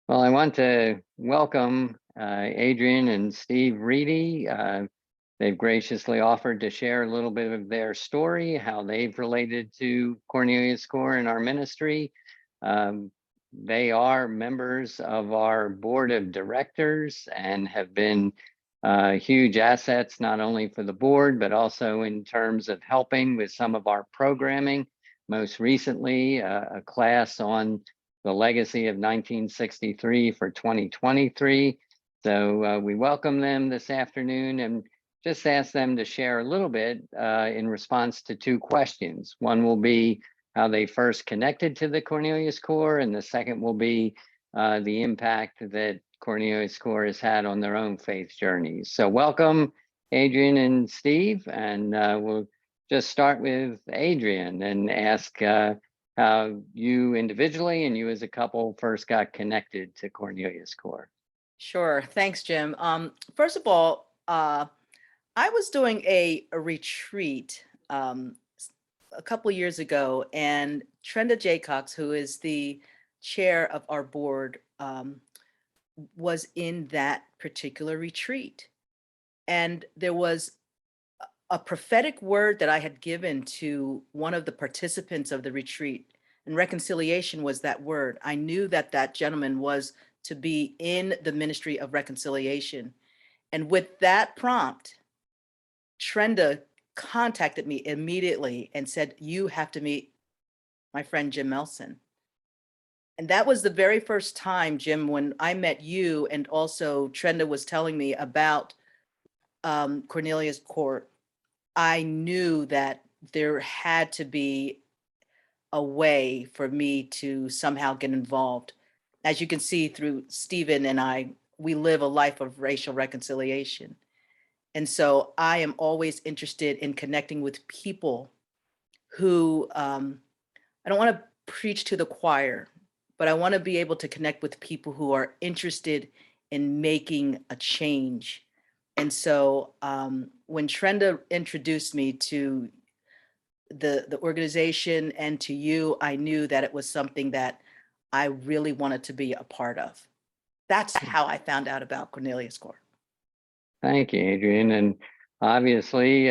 Well, I want to welcome Adrian and Steve Reedy. They've graciously offered to share a little bit of their story, how they've related to Cornelius Core and our ministry. Um, they are members of our board of directors and have been huge assets, not only for the board, but also in terms of helping with some of our programming. Most recently, a class on the legacy of 1963 for 2023. So we welcome them this afternoon and just ask them to share a little bit in response to two questions. One will be how they first connected to the Cornelius Core, and the second will be the impact that Cornelius Core has had on their own faith journeys. So welcome, Adrian and Steve, and we'll just start with Adrian and ask how you individually and you as a couple first got connected to Cornelius Core. Sure. Thanks, Jim. First of all, I was doing a retreat a couple years ago, and Trenda Jaycox, who is the chair of our board, was in that particular retreat. And there was a prophetic word that I had given to one of the participants of the retreat, and reconciliation was that word. I knew that that gentleman was to be in the ministry of reconciliation. And with that prompt, Trenda contacted me immediately and said, "You have to meet my friend Jim Melson." And that was the very first time, Jim, when I met you, and also Trenda was telling me about Cornelius Court. I knew that there had to be a way for me to somehow get involved. As you can see through Stephen and I, we live a life of racial reconciliation. And so I am always interested in connecting with people who, I don't want to preach to the choir, but I want to be able to connect with people who are interested in making a change. And so when Trenda introduced me to the organization and to you, I knew that it was something that I really wanted to be a part of. That's how I found out about Cornelius Core. Thank you, Adrian. And obviously,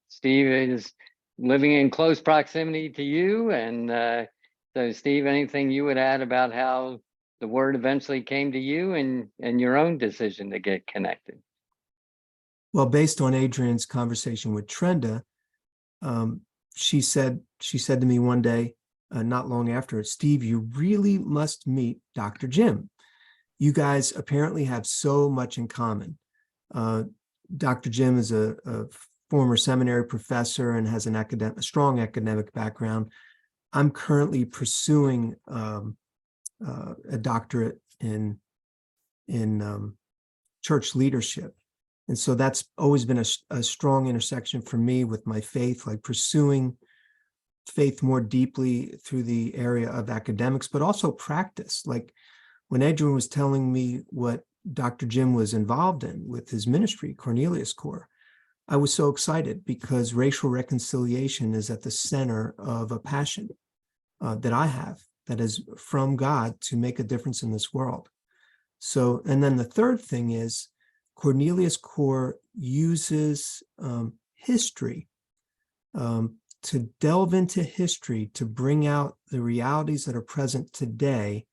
Steve is living in close proximity to you. And so, Steve, anything you would add about how the word eventually came to you and your own decision to get connected? Well, based on Adrian's conversation with Trenda, she said to me one day, not long after, "Steve, you really must meet Dr. Jim. You guys apparently have so much in common." Dr. Jim is a former seminary professor and has a strong academic background. I'm currently pursuing a doctorate in church leadership. And so that's always been a strong intersection for me with my faith, like pursuing faith more deeply through the area of academics, but also practice. Like when Adrian was telling me what Dr. Jim was involved in with his ministry, Cornelius Core, I was so excited because racial reconciliation is at the center of a passion that I have that is from God to make a difference in this world. So, and then the third thing is Cornelius Core uses history to delve into history to bring out the realities that are present today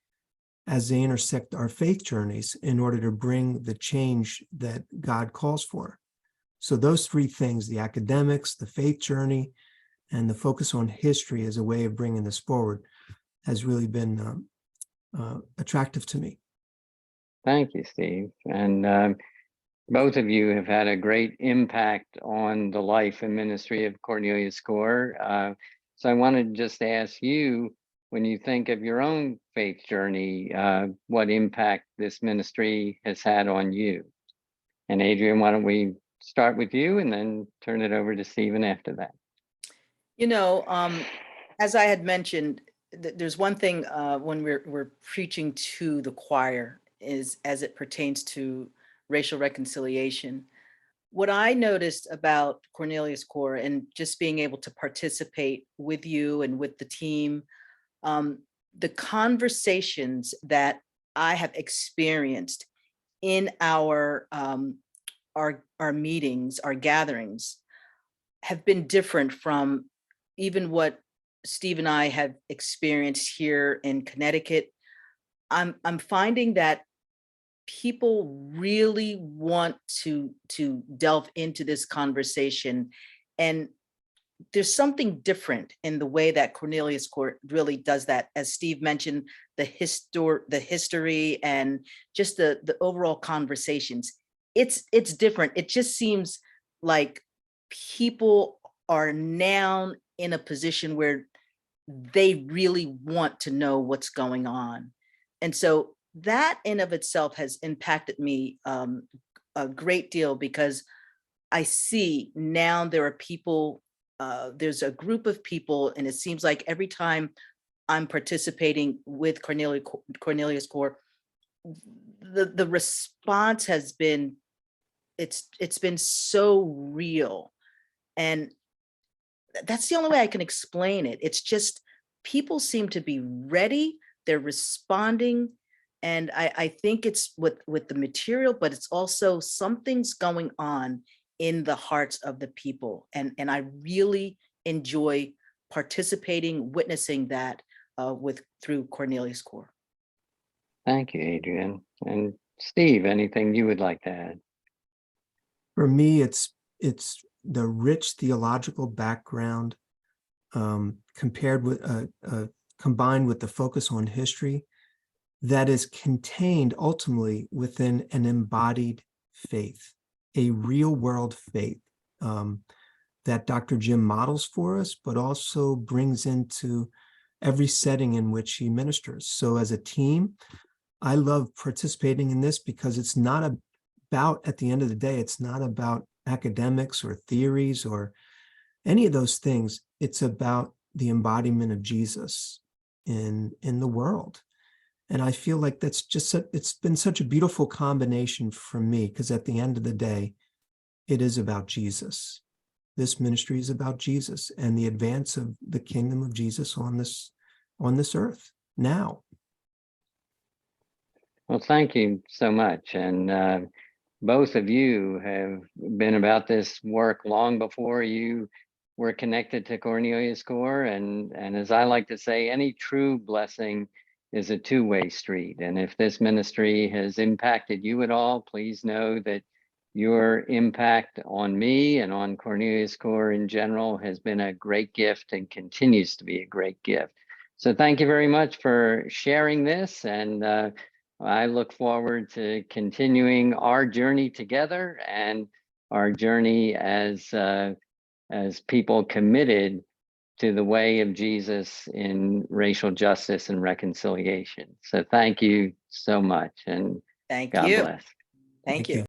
as they intersect our faith journeys in order to bring the change that God calls for. So those three things, the academics, the faith journey, and the focus on history as a way of bringing this forward, has really been attractive to me. Thank you, Steve. And both of you have had a great impact on the life and ministry of Cornelius Core. So I wanted to just ask you, when you think of your own faith journey, what impact this ministry has had on you? And Adrian, why don't we start with you and then turn it over to Stephen after that? You know, as I had mentioned, there's one thing when we're preaching to the choir is as it pertains to racial reconciliation. What I noticed about Cornelius Core and just being able to participate with you and with the team, the conversations that I have experienced in our meetings, our gatherings, have been different from even what Steve and I have experienced here in Connecticut. I'm finding that people really want to delve into this conversation, and there's something different in the way that Cornelius Court really does that. As Steve mentioned, the history and just the overall conversations. It's different. It just seems like people are now in a position where they really want to know what's going on. And so that in of itself has impacted me a great deal, because I see now there are people, there's a group of people, and it seems like every time I'm participating with Cornelius Core, the response has been, it's been so real. And that's the only way I can explain it. It's just people seem to be ready, they're responding. And I think it's with the material, but it's also something's going on in the hearts of the people. And I really enjoy participating, witnessing that through Cornelius Core. Thank you, Adrian. And Steve, anything you would like to add? For me, it's the rich theological background combined with the focus on history that is contained ultimately within an embodied faith, a real world faith that Dr. Jim models for us, but also brings into every setting in which he ministers. So as a team, I love participating in this because it's not about, at the end of the day, it's not about academics or theories or any of those things. It's about the embodiment of Jesus in the world. And I feel like that's just, it's been such a beautiful combination for me, because at the end of the day, it is about Jesus. This ministry is about Jesus and the advance of the kingdom of Jesus on this earth now. Well, thank you so much. And both of you have been about this work long before you were connected to Cornelius Core. And as I like to say, any true blessing is a two-way street. And if this ministry has impacted you at all, please know that your impact on me and on Cornelius Core in general has been a great gift and continues to be a great gift. So thank you very much for sharing this. And I look forward to continuing our journey together and our journey as people committed to the way of Jesus in racial justice and reconciliation. So thank you so much, and Thank God you. bless. Thank you.